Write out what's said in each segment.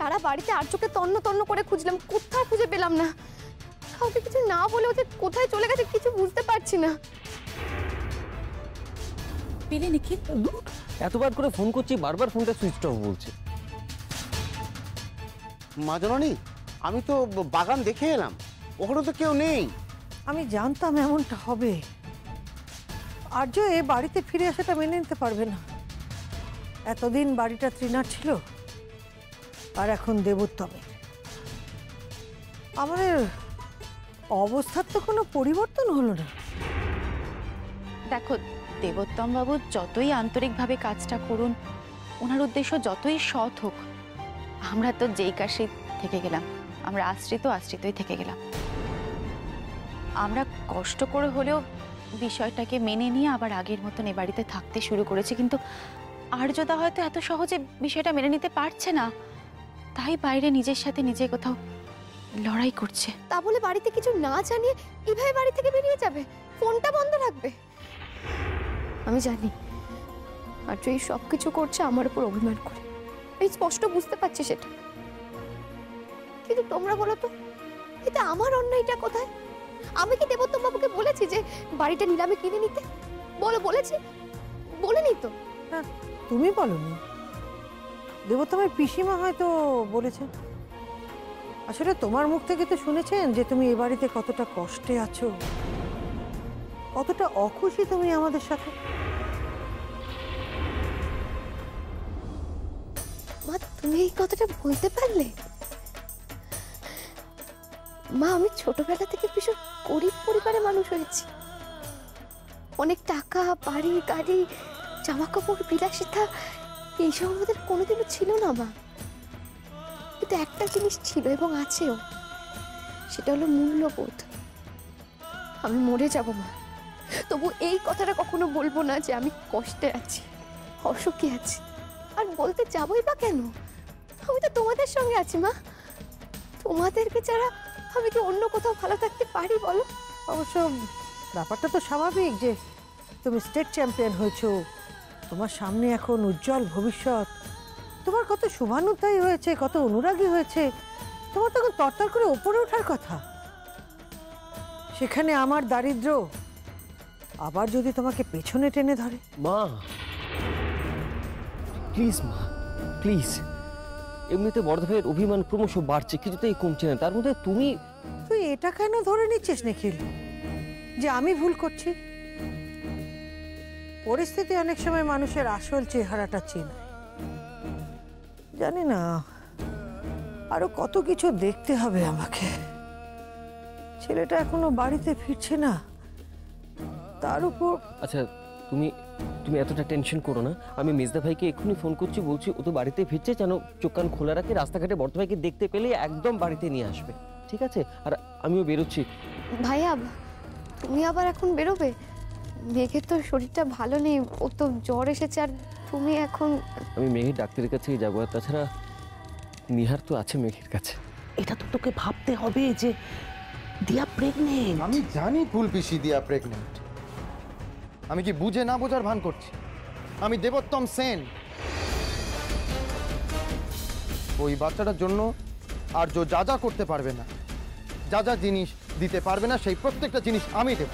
সারা বাড়িতে আর্যকে তন্ন তন্ন করে খুঁজলাম, কোথাও খুঁজে পেলাম না। কাউকে কিছু না বলে ওদের কোথায় চলে গেছে কিছু বুঝতে পারছি না। পেলে নিখিল? এতবার করে ফোন করছি, বারবার ফোনটা সুইচ অফ বলছে। মা জননী, আমি তো বাগান দেখে এলাম, ওখানে তো কেউ নেই। আমি জানতাম এমনটা হবে। আর্য এ বাড়িতে ফিরে আসাটা মেনে নিতে পারবে না। এতদিন বাড়িটা তৃণার ছিল, আর এখন দেবোত্তমের। আমাদের অবস্থার তো কোনো পরিবর্তন হলো না। দেখো, দেবোত্তম বাবু যতই আন্তরিকভাবে কাজটা করুন, ওনার উদ্দেশ্য যতই সৎ হোক, আমরা তো যেই কাশি থেকে গেলাম, আমরা আশ্রিতই থেকে গেলাম। আমরা কষ্ট করে হলেও বিষয়টাকে মেনে নিয়ে আবার আগের মতন এ বাড়িতে থাকতে শুরু করেছি, কিন্তু আর্যদা হয়তো এত সহজে বিষয়টা মেনে নিতে পারছে না, তাই বাইরে নিজের সাথে নিজে কোথাও লড়াই করছে। তা বলে বাড়িতে কিছু না জানিয়ে এভাবে বাড়ি থেকে বেরিয়ে যাবে, ফোনটা বন্ধ রাখবে? আমি জানি আর্য এই সব কিছু করছে আমার উপর অভিমান করে, আমি স্পষ্ট বুঝতে পারছি সেটা। কিন্তু তোমরা বলো তো, এটা আমার অন্যায়টা কোথায়? আমি কি দেবোত্তম বাবুকে বলেছি যে বাড়িটা নিলামে কিনে নিতে? বলেছি? বলিনি তো। হ্যাঁ, তুমি বলনি, দেবোত্তমের পিসিমা হয়তো বলেছেন। আসলে তোমার মুখ থেকে তো শুনেছেন যে তুমি এ বাড়িতে কতটা কষ্টে আছো, কতটা অখুশি তুমি আমাদের সাথে। মা, তুমি এই কথাটা বলতে পারলে? মা, আমি ছোটবেলা থেকে ভীষণ গরিব পরিবারে মানুষ হয়েছি। অনেক টাকা, বাড়ি, গাড়ি, জামা কাপড়, বিলাসিতা এইসব আমাদের কোনোদিনও ছিল না মা। কিন্তু একটা জিনিস ছিল এবং আছেও, সেটা হলো মূল্যবোধ। আমি মরে যাব মা, তবু এই কথাটা কখনো বলবো না যে আমি কষ্টে আছি, অসুখী আছি। আর বলতে যাবোই বা কেন? আমি তো তোমাদের সঙ্গে আছি মা। তোমাদেরকে ছাড়া আমি কি অন্য কোথাও ভালো থাকতে পারি বলো? অবশ্য ব্যাপারটা তো স্বাভাবিক যে তুমি স্টেট চ্যাম্পিয়ন হয়েছো, তোমার সামনে এখন উজ্জ্বল ভবিষ্যৎ, তোমার কত শুভানুধ্যায়ী হয়েছে, কত অনুরাগী হয়েছে, তোমার তখন তরতর করে ওপরে ওঠার কথা। সেখানে আমার দারিদ্র আবার যদি তোমাকে পেছনে টেনে ধরে। মা প্লিজ, মা প্লিজ। এমনিতে বড় ভাইয়ের অভিমান ক্রমশ বাড়ছে, কিছুতেই কমছে না, তার মধ্যে তুই এটা কেন ধরে নিচ্ছিস নিখিল যে আমি ভুল করছি? পরিস্থিতি অনেক সময় মানুষের আসল চেহারাটা চেনায়। জানি না, আরো কত কিছু দেখতে হবে আমাকে। ছেলেটা এখনো বাড়িতে ফিরছে না, তার উপর। আচ্ছা, তুমি এতটা টেনশন করো না। আমি মেজদা ভাইকে এক্ষুনি ফোন করছি, বলছি ও তো বাড়িতে ফিরছে, যেন চোখ কান খোলা রাখে, রাস্তাঘাটে বড় ভাইকে দেখতে পেলে একদম বাড়িতে নিয়ে আসবে, ঠিক আছে? আর আমিও বেরোচ্ছি। ভাইয়া, তুমি আবার এখন বেরোবে? মেঘের তো শরীরটা ভালো নেই, ও তো জ্বর এসেছে, আর তুমি এখন। আমি মেঘের ডাক্তারের কাছেই যাবো, আর তাছাড়া নিহার তো আছে মেঘের কাছে। এটা তো তোকে ভাবতে হবে যে দিয়া প্রেগনেন্ট। আমি জানি ফুল পিসি দিয়া প্রেগনেন্ট। আমি কি বুঝে না বোঝার ভান করছি? আমি দেবোত্তম সেন। ওই বাচ্চাটার জন্য আর্য যা যা করতে পারবে না, যা যা জিনিস দিতে পারবে না, সেই প্রত্যেকটা জিনিস আমি দেব,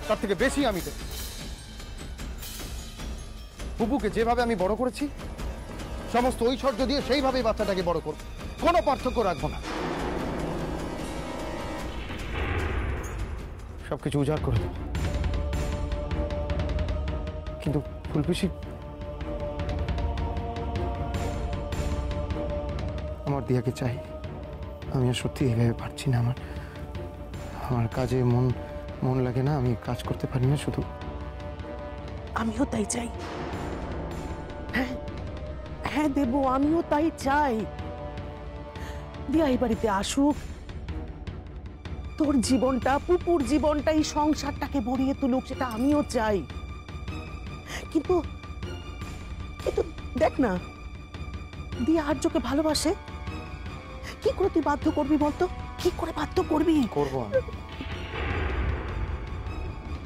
তার থেকে বেশি আমি দেব। বুবুকে যেভাবে আমি বড় করেছি, সমস্ত ঐশ্বর্য দিয়ে সেইভাবেই বাচ্চাটাকে বড় করব, কোনো পার্থক্য রাখবো না। সবকিছু উজাড় করে দেব। কিন্তু ফুলপিসি, আমার দিয়াকে চাই। আমি আর সত্যি এইভাবে পারছি না। আমার কাজে মন লাগে না, আমি কাজ করতে পারি না। শুধু আমিও তাই চাই। হ্যাঁ হ্যাঁ দেবো, আমিও তাই চাই। দিয়া এই বাড়িতে আসুক, তোর জীবনটা, পুপুর জীবনটা, এই সংসারটাকে ভরিয়ে তুলুক, সেটা আমিও চাই। কিন্তু দেখ না, দিয়া আর্যকে ভালোবাসে, কি করে তুই বাধ্য করবি বলতো? কি করে বাধ্য করবি?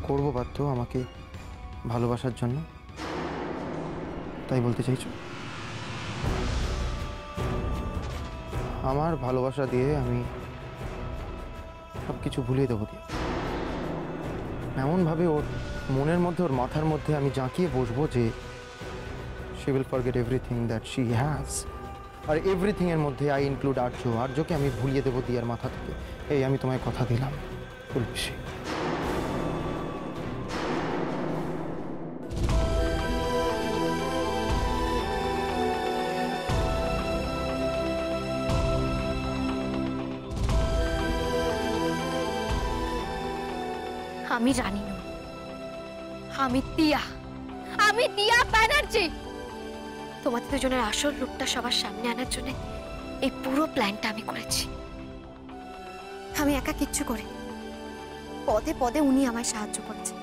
করবো বাধ্য আমাকে ভালোবাসার জন্য, তাই বলতে চাইছো? আমার ভালোবাসা দিয়ে আমি সব কিছু ভুলিয়ে দেবো দিয়া। এমনভাবে ওর মনের মধ্যে, ওর মাথার মধ্যে আমি জাঁকিয়ে বসবো যে she will forget everything that she has. আর এভরিথিং এর মধ্যে আই ইনক্লুড আর্যকে আমি ভুলিয়ে দেবো দিয়ার মাথা থেকে। এই আমি তোমায় কথা দিলাম তুলসী। আমি রানী নই, আমি দিয়া ব্যানার্জি। তোমাদের দুজনের আসল রূপটা সবার সামনে আনার জন্য এই পুরো প্ল্যানটা আমি করেছি। আমি একা কিচ্ছু করি, পদে পদে উনি আমায় সাহায্য করেছেন।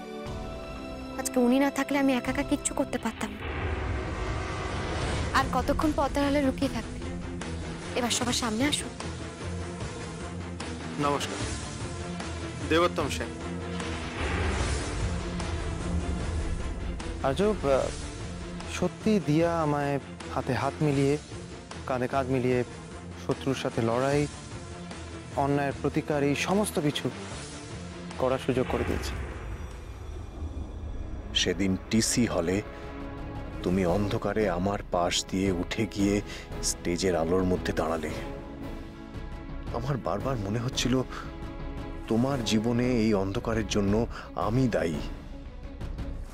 আজকে উনি না থাকলে আমি একা একা কিচ্ছু করতে পারতাম না। আর কতক্ষণ পদ্মার আড়ালে লুকিয়ে থাকতে? এবার সবার সামনে আসুন। নমস্কার, দেবোত্তম সেন। আর্য, সত্যি দিয়া আমায় হাতে হাত মিলিয়ে, কাঁধে কাঁধ মিলিয়ে শত্রুর সাথে লড়াই, অন্যায়ের প্রতিকার, এই সমস্ত কিছু করার সুযোগ করে দিয়েছে। সেদিন টিসি হলে তুমি অন্ধকারে আমার পাশ দিয়ে উঠে গিয়ে স্টেজের আলোর মধ্যে দাঁড়ালে। আমার বারবার মনে হচ্ছিল তোমার জীবনে এই অন্ধকারের জন্য আমি দায়ী,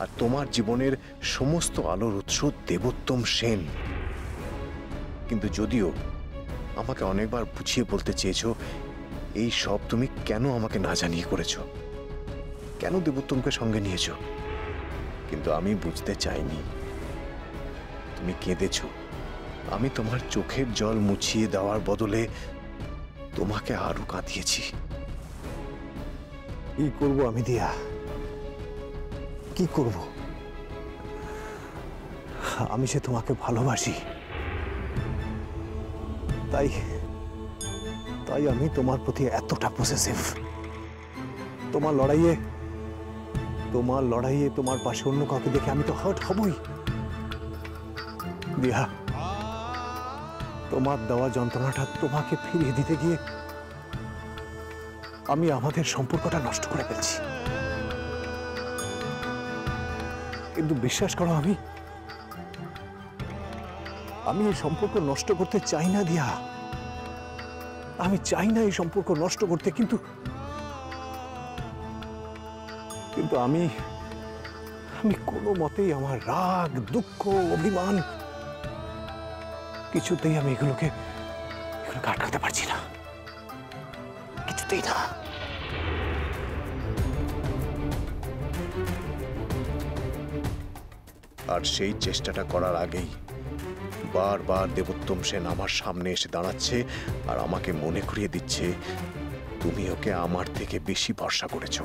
আর তোমার জীবনের সমস্ত আলোর উৎস দেবোত্তম সেন। কিন্তু যদিও আমাকে অনেকবার বুঝিয়ে বলতে চেয়েছো এই সব তুমি কেন আমাকে না জানিয়ে করেছো, কেন দেবোত্তমকে সঙ্গে নিয়েছো, কিন্তু আমি বুঝতে চাইনি। তুমি কেঁদেছো, আমি তোমার চোখের জল মুছিয়ে দেওয়ার বদলে তোমাকে আরো কাঁদিয়েছি। কি করবো আমি দিয়া, কি করব? আমি সে তোমাকে ভালোবাসি, তাই তাই আমি তোমার প্রতি এতটা পসেসিভ। তোমার লড়াইয়ে তোমার পাশে অন্য কাউকে দেখে আমি তো হার্ট হবই। দিয়া, তোমার দেওয়া যন্ত্রণাটা তোমাকে ফিরিয়ে দিতে গিয়ে আমি আমাদের সম্পর্কটা নষ্ট করে ফেলছি। কিন্তু বিশ্বাস করো, আমি এই সম্পর্ক নষ্ট করতে চাই না দিয়া। আমি চাই না এই সম্পর্ক নষ্ট করতে, কিন্তু আমি কোনো মতেই আমার রাগ, দুঃখ, অভিমান কিছুতেই আমি এগুলোকে আটকাতে পারছি না, কিছুতেই না। আর সেই চেষ্টাটা করার আগেই বারবার দেবোত্তম সেন আমার সামনে এসে দাঁড়াচ্ছে আর আমাকে মনে করিয়ে দিচ্ছে তুমি ওকে আমার থেকে বেশি ভরসা করেছো।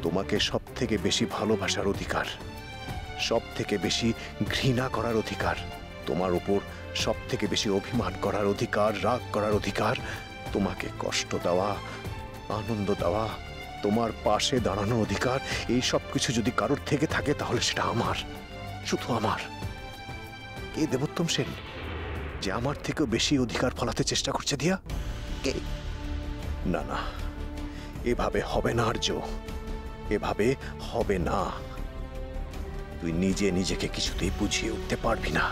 তোমাকে সব থেকে বেশি ভালোবাসার অধিকার, সব থেকে বেশি ঘৃণা করার অধিকার, তোমার উপর সব থেকে বেশি অভিমান করার অধিকার, রাগ করার অধিকার, তোমাকে কষ্ট দেওয়া, আনন্দ দেওয়া, তোমার পাশে দাঁড়ানোর অধিকার, এই সব কিছু যদি কারোর থেকে থাকে তাহলে সেটা আমার, শুধু আমার। কে দেবোত্তম সেন যে আমার থেকেও বেশি অধিকার ফলাতে চেষ্টা করছে দিয়া? কে? না না, এভাবে হবে না আর্য, এভাবে হবে না। তুই নিজে নিজেকে কিছুতেই বুঝিয়ে উঠতে পারবি না।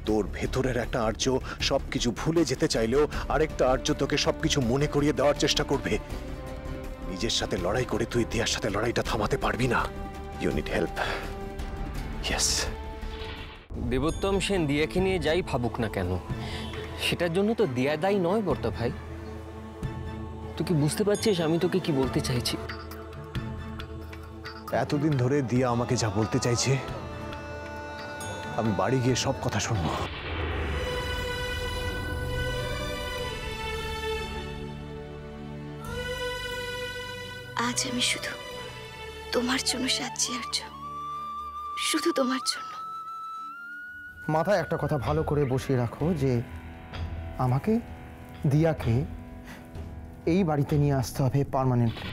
তোর ভেতরের একটা আর্য সবকিছু ভুলে যেতে চাইলেও আরেকটা আর্য তোকে সবকিছু মনে করিয়ে দেওয়ার চেষ্টা করবে। নিজের সাথে লড়াই করে তুই দিয়ার সাথে লড়াইটা থামাতে পারবি না। You need help. Yes. Debottam Sen দিয়াকে নিয়ে যাই ভাবুক না কেন, সেটার জন্য তো দিয়া দায়ী নয় বর্তা ভাই। তুই কি বুঝতে পারছিস আমি তোকে কি বলতে চাইছি? এতদিন ধরে দিয়া আমাকে যা বলতে চাইছে আমি বাড়ি গিয়ে সব কথা শুনবো। আজ আমি শুধু তোমার জন্য সাজছি আর্য, শুধু তোমার জন্য। মাথায় একটা কথা ভালো করে বসিয়ে রাখো যে আমাকে, দিয়াকে এই বাড়িতে নিয়ে আসতে হবে পার্মানেন্টলি।